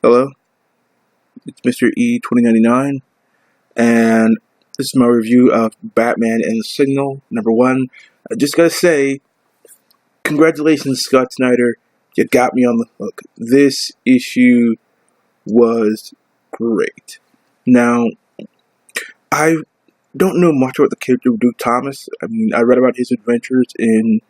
Hello, it's Mr. E 2099, and this is my review of Batman and the Signal #1. I just gotta say, congratulations, Scott Snyder. You got me on the hook. This issue was great. Now, I don't know much about the character of Duke Thomas. I mean, I read about his adventures in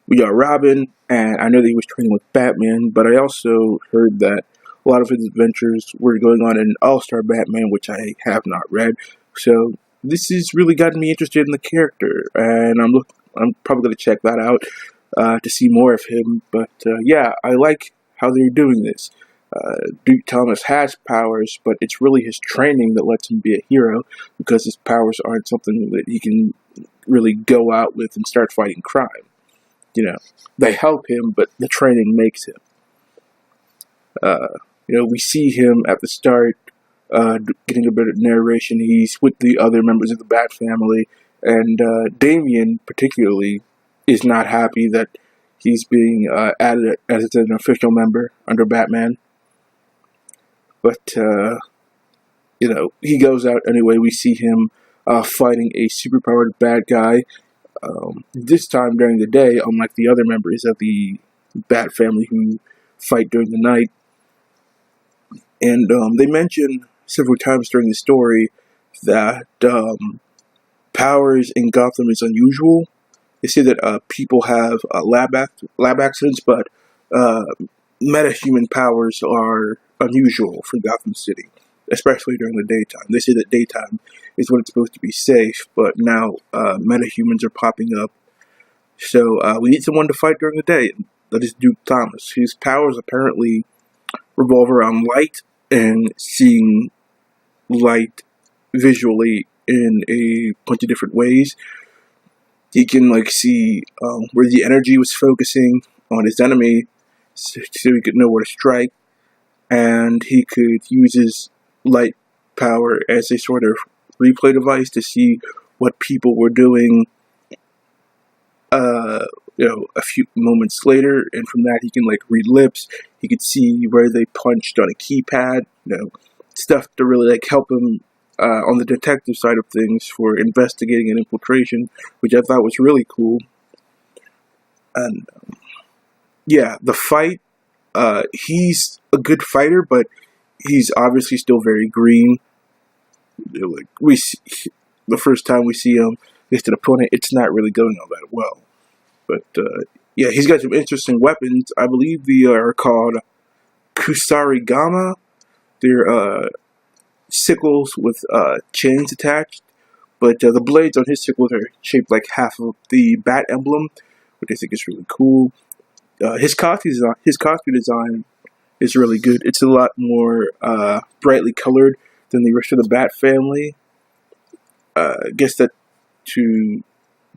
We Are Robin, and I know that he was training with Batman, but I also heard that a lot of his adventures were going on in All-Star Batman, which I have not read. So this has really gotten me interested in the character, and I'm probably going to check that out to see more of him. But yeah, I like how they're doing this. Duke Thomas has powers, but it's really his training that lets him be a hero, because his powers aren't something that he can really go out with and start fighting crime. You know, they help him, but the training makes him. We see him at the start getting a bit of narration. He's with the other members of the Bat family, and Damian particularly is not happy that he's being added as an official member under Batman. But, he goes out anyway. We see him fighting a superpowered bad guy. This time during the day, unlike the other members of the Bat family who fight during the night. And they mention several times during the story that powers in Gotham is unusual. They say that people have lab accidents, but metahuman powers are unusual for Gotham City, especially during the daytime. They say that daytime is when it's supposed to be safe, but now metahumans are popping up. So we need someone to fight during the day. That is Duke Thomas. His powers apparently revolve around light and seeing light visually in a bunch of different ways. He can see where the energy was focusing on his enemy, so he could know where to strike, and he could use his light power as a sort of replay device to see what people were doing a few moments later, and from that he can read lips. He could see where they punched on a keypad, stuff to really help him on the detective side of things for investigating an infiltration, which I thought was really cool. And yeah, the fight, he's a good fighter, but he's obviously still very green. We see, the first time we see him against an opponent, it's not really going all that well. But yeah, he's got some interesting weapons. I believe they are called Kusarigama. They're sickles with chains attached, but the blades on his sickles are shaped like half of the bat emblem, which I think is really cool. His costume design is really good. It's a lot more brightly colored than the rest of the Bat family. I guess that to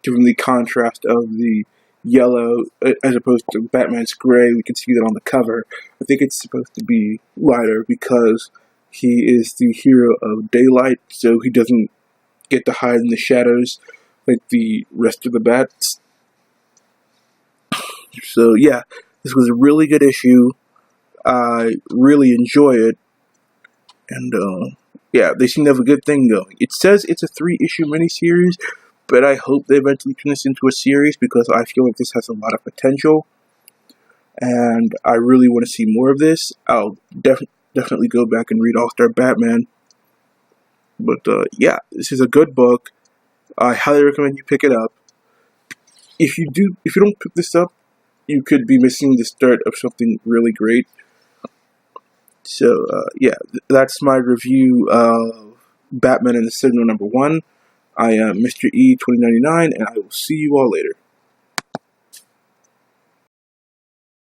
give him the contrast of the yellow as opposed to Batman's gray. We can see that on the cover. I think it's supposed to be lighter because he is the hero of daylight, so he doesn't get to hide in the shadows like the rest of the Bats. So yeah, this was a really good issue. I really enjoy it, and yeah, they seem to have a good thing going. It says it's a 3-issue miniseries, but I hope they eventually turn this into a series, because I feel like this has a lot of potential, and I really want to see more of this. I'll definitely go back and read All-Star Batman. But yeah, this is a good book. I highly recommend you pick it up. If you don't pick this up, you could be missing the start of something really great. So yeah, that's my review of Batman and the Signal #1. I am Mr. E 2099, and I will see you all later.